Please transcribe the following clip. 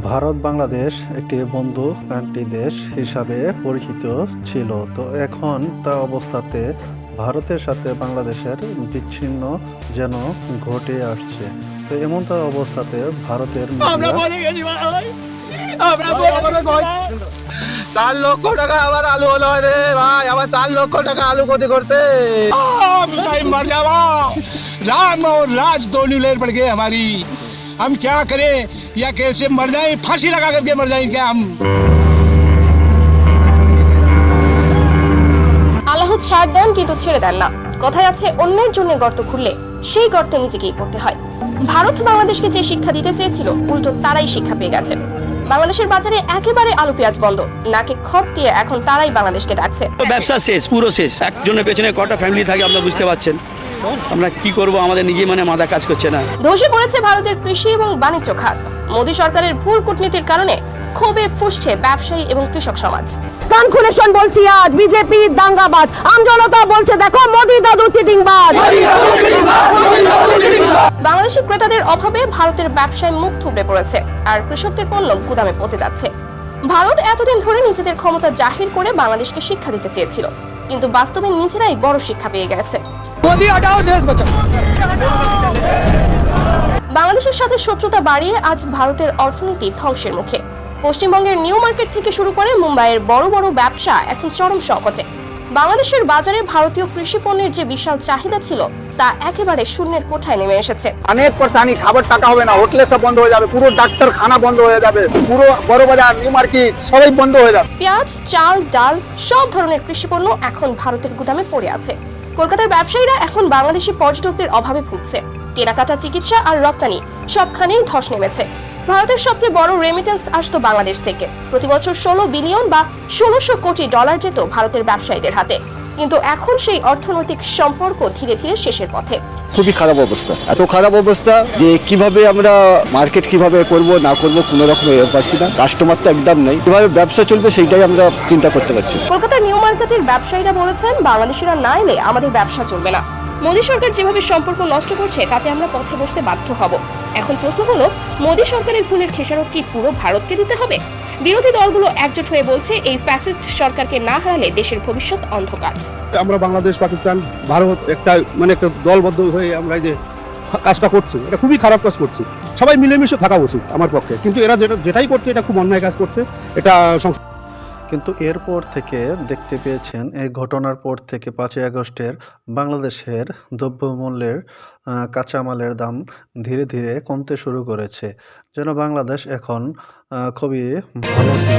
ভারত বাংলাদেশ একটি বন্ধু কান্ট্রি দেশ হিসাবে পরিচিত ছিল। তো এখন তা অবস্থাতে ভারতের সাথে বাংলাদেশের বিচ্ছিন্ন যেন ঘটে আসছে। তো এমনটা অবস্থাতে ভারতের আমরা মিডিয়া মরে গেছি ভাই, আমরা মরে গেছি ভাই। 4 লক্ষ টাকা আবার আলু হলো রে ভাই, আবার 4 লক্ষ টাকা আলু ক্ষতি করতে। हम कहीं मर जावा, राम और राज दोनों लेर पड़ गए हमारी। हम क्या करें, या कैसे मर जाए, फांसी लगा करके मर जाए क्या हम। আল্লাহ ছাড় দেন কিন্তু ছেড়ে দেন না। কথায় আছে অন্যের জন্য গর্ত খুললে সেই গর্তে নিজেকেই পড়তে হয়। ভারত বাংলাদেশকে যে শিক্ষা দিতে চেয়েছিল উল্টো তারাই শিক্ষা পেয়ে গেছে। বাংলাদেশের বাজারে একেবারে আলু পেঁয়াজ বন্ধ, নাকে খত দিয়ে এখন তারাই বাংলাদেশকে ডাকছে। ব্যবসা শেষ, পুরো শেষ। একজনের পেছনে কটা ফ্যামিলি থাকে আপনারা বুঝতে পারছেন। আমরা কি করব, আমাদের নিজে মাথা কাজ করছে না। ধসে পড়েছে ভারতের কৃষি এবং বাণিজ্য খাত। মোদী সরকারের ভুল কূটনীতির কারণে ক্ষোভে ফুঁসছে ব্যবসায়ী এবং কৃষক সমাজ। কান খুলে শোন বলছি, আজ বিজেপি দাঙ্গাবাজ, আমজনতা বলছে দেখো মোদি দাদু চিটিংবাজ। বাংলাদেশি ক্রেতাদের অভাবে ভারতের ব্যবসায় মুখ থুবড়ে পড়েছে, আর কৃষকদের পণ্য গুদামে পচে যাচ্ছে। ভারত এতদিন ধরে নিজেদের ক্ষমতা জাহির করে বাংলাদেশকে শিক্ষা দিতে চেয়েছিল, কিন্তু বাস্তবে নিজেরাই বড় শিক্ষা পেয়ে গেছে। বাংলাদেশের সাথে শত্রুতা বাড়িয়ে আজ ভারতের অর্থনীতি ধ্বংসের মুখে। পশ্চিমবঙ্গের নিউ মার্কেট থেকে শুরু করে মুম্বাইয়ের বড় বড় ব্যবসা এখন চরম সংকটে। বাংলাদেশের বাজারে ভারতীয় কৃষি পণ্যের যে বিশাল চাহিদা ছিল তা একেবারে শূন্যের কোঠায় নেমে এসেছে। অনেক পরেশানি, খাবার টাকা হবে না, হোটেলে সব বন্ধ হয়ে যাবে, পুরো ডাক্তারখানা বন্ধ হয়ে যাবে, পুরো বড় বাজার নিউ মার্কেট সবাই বন্ধ হয়ে যাবে। পেঁয়াজ, চাল, ডাল সব ধরনের কৃষি পণ্য এখন ভারতের গুদামে পড়ে আছে। কলকাতার ব্যবসায়ীরা এখন বাংলাদেশি পর্যটকদের অভাবে ভুগছে। কেনাকাটা, চিকিৎসা আর রপ্তানি সবখানেই ধস নেমেছে। ভারতের সবচেয়ে বড় রেমিটেন্স আসতো বাংলাদেশ থেকে। প্রতি বছর 16 বিলিয়ন বা 1600 কোটি ডলার যেত ভারতের ব্যবসায়ীদের হাতে। কিন্তু এখন সেই অর্থনৈতিক সম্পর্ক ধীরে ধীরে শেষের পথে। খুবই খারাপ অবস্থা, এত খারাপ অবস্থা যে কিভাবে আমরা মার্কেট কিভাবে করব না করব কোনো রকম পাচ্ছি না। কাস্টমার তো একদম নেই, কিভাবে ব্যবসা চলবে সেইটাই আমরা চিন্তা করতে পারছি। কলকাতার নিউ মার্কেটের ব্যবসায়ীরা বলেছেন, বাংলাদেশিরা না এলে আমাদের ব্যবসা চলবে না। মোদী সরকার যেভাবে সম্পর্ক নষ্ট করছে তাতে আমরা পথে বসতে বাধ্য হব। এখন প্রশ্ন হলো, মোদী সরকারের ভুলের খেসারত কি পুরো ভারতকে দিতে হবে? বিরোধী দলগুলো একজোট হয়ে বলছে, এই ফ্যাসিস্ট সরকারকে না হারালে দেশের ভবিষ্যৎ অন্ধকার। আমরা বাংলাদেশ, পাকিস্তান, ভারত একটা একটা দলবদ্ধ হয়ে আমরা যে কাজটা করছি, এটা খুবই খারাপ কাজ করছি। সবাই মিলেমিশে থাকা উচিত আমার পক্ষে, কিন্তু এরা যেটাই করছে এটা খুব অন্যায় কাজ করছে। এটা কিন্তু এরপর থেকে দেখতে পেয়েছেন, এই ঘটনার পর থেকে 5ই আগস্টের বাংলাদেশের দ্রব্যমূল্যের কাঁচামালের দাম ধীরে ধীরে কমতে শুরু করেছে। যেন বাংলাদেশ এখন খুবই ভালো দিকে